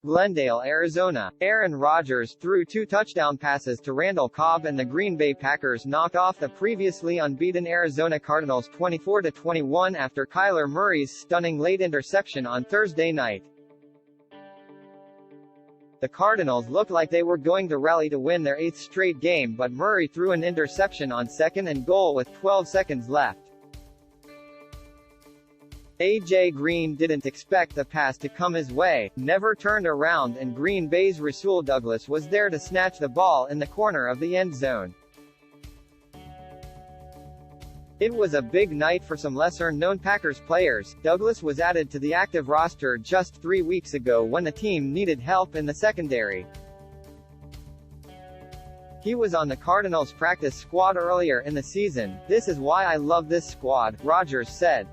Glendale, Arizona. Aaron Rodgers threw 2 touchdown passes to Randall Cobb and the Green Bay Packers knocked off the previously unbeaten Arizona Cardinals 24-21 after Kyler Murray's stunning late interception on Thursday night. The Cardinals looked like they were going to rally to win their 8th straight game, but Murray threw an interception on 2nd and goal with 12 seconds left. A.J. Green didn't expect the pass to come his way, never turned around, and Green Bay's Rasul Douglas was there to snatch the ball in the corner of the end zone. It was a big night for some lesser-known Packers players. Douglas was added to the active roster just 3 weeks ago when the team needed help in the secondary. He was on the Cardinals practice squad earlier in the season. "This is why I love this squad," Rodgers said.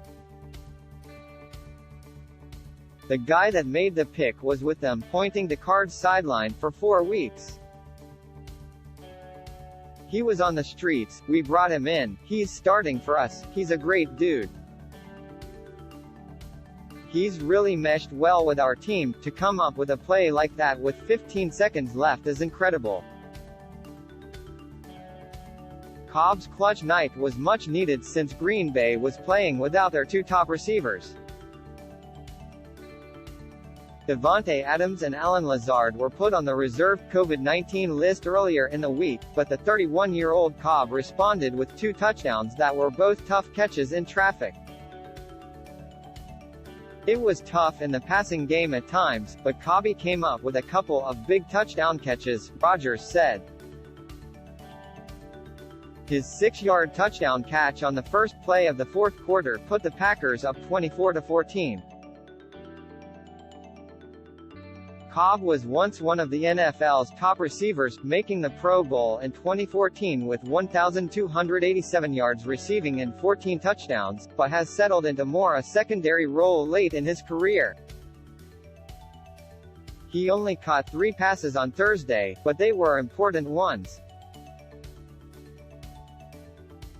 "The guy that made the pick was with them," pointing to Card's sideline, "for 4 weeks. He was on the streets, we brought him in, he's starting for us, he's a great dude. He's really meshed well with our team. To come up with a play like that with 15 seconds left is incredible." Cobb's clutch night was much needed since Green Bay was playing without their 2 top receivers. Davante Adams and Allen Lazard were put on the reserved COVID-19 list earlier in the week, but the 31-year-old Cobb responded with 2 touchdowns that were both tough catches in traffic. "It was tough in the passing game at times, but Cobby came up with a couple of big touchdown catches," Rodgers said. His 6-yard touchdown catch on the first play of the 4th quarter put the Packers up 24-14. Cobb was once one of the NFL's top receivers, making the Pro Bowl in 2014 with 1,287 yards receiving and 14 touchdowns, but has settled into more a secondary role late in his career. He only caught 3 passes on Thursday, but they were important ones.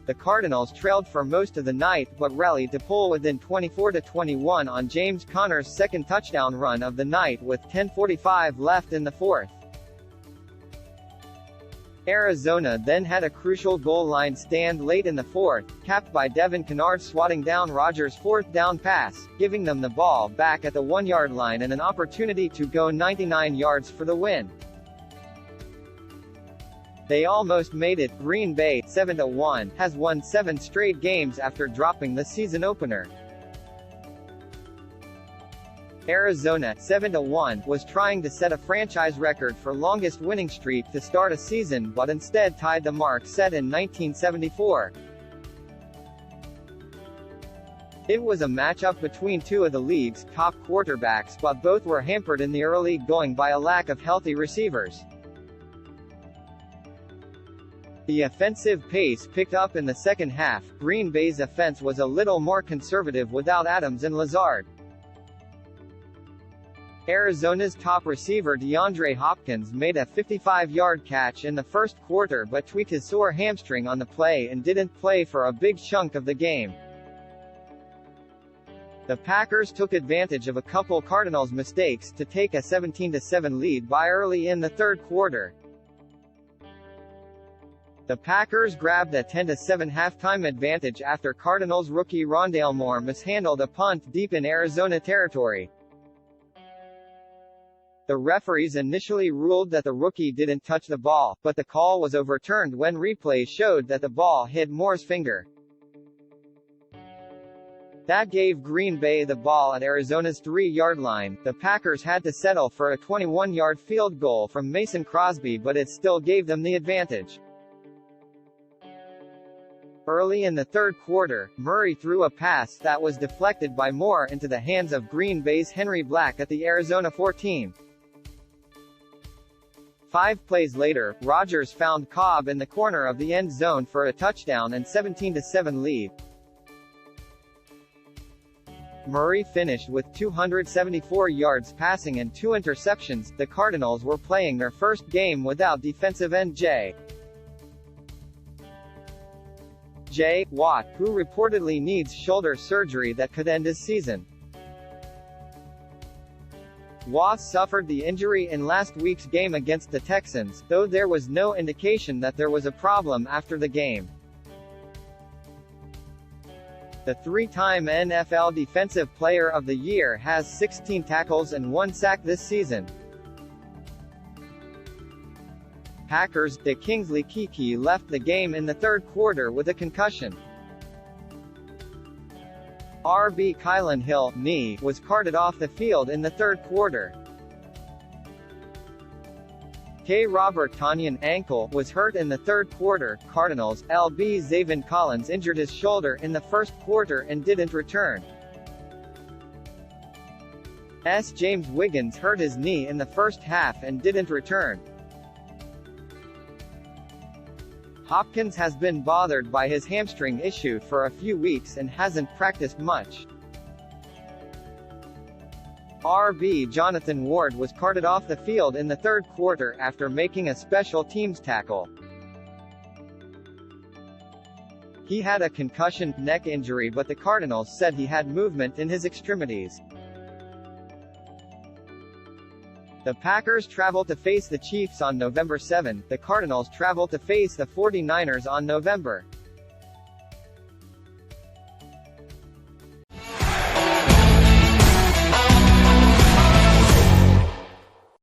The Cardinals trailed for most of the night, but rallied to pull within 24-21 on James Conner's 2nd touchdown run of the night with 10:45 left in the 4th. Arizona then had a crucial goal line stand late in the 4th, capped by Devin Kennard swatting down Rodgers' 4th down pass, giving them the ball back at the 1-yard line and an opportunity to go 99 yards for the win. They almost made it. Green Bay, 7-1, has won 7 straight games after dropping the season opener. Arizona, 7-1, was trying to set a franchise record for longest winning streak to start a season but instead tied the mark set in 1974. It was a matchup between 2 of the league's top quarterbacks, but both were hampered in the early going by a lack of healthy receivers. The offensive pace picked up in the second half. Green Bay's offense was a little more conservative without Adams and Lazard. Arizona's top receiver DeAndre Hopkins made a 55-yard catch in the first quarter but tweaked his sore hamstring on the play and didn't play for a big chunk of the game. The Packers took advantage of a couple Cardinals mistakes to take a 17-7 lead by early in the 3rd quarter. The Packers grabbed a 10-7 halftime advantage after Cardinals rookie Rondale Moore mishandled a punt deep in Arizona territory. The referees initially ruled that the rookie didn't touch the ball, but the call was overturned when replay showed that the ball hit Moore's finger. That gave Green Bay the ball at Arizona's 3-yard line. The Packers had to settle for a 21-yard field goal from Mason Crosby, but it still gave them the advantage. Early in the 3rd quarter, Murray threw a pass that was deflected by Moore into the hands of Green Bay's Henry Black at the Arizona 14. 5 plays later, Rodgers found Cobb in the corner of the end zone for a touchdown and 17-7 lead. Murray finished with 274 yards passing and 2 interceptions. The Cardinals were playing their first game without defensive end J. Watt, who reportedly needs shoulder surgery that could end his season. Watt suffered the injury in last week's game against the Texans, though there was no indication that there was a problem after the game. The three-time NFL Defensive Player of the Year has 16 tackles and 1 sack this season. Packers' De Kingsley Keke left the game in the third quarter with a concussion. RB Kylan Hill, knee, was carted off the field in the third quarter. K. Robert Tonyan, ankle, was hurt in the third quarter. Cardinals, LB Zaven Collins injured his shoulder in the first quarter and didn't return. James Wiggins hurt his knee in the first half and didn't return. Hopkins has been bothered by his hamstring issue for a few weeks and hasn't practiced much. RB Jonathan Ward was carted off the field in the third quarter after making a special teams tackle. He had a concussion, neck injury, but the Cardinals said he had movement in his extremities. The Packers travel to face the Chiefs on November 7, the Cardinals travel to face the 49ers on November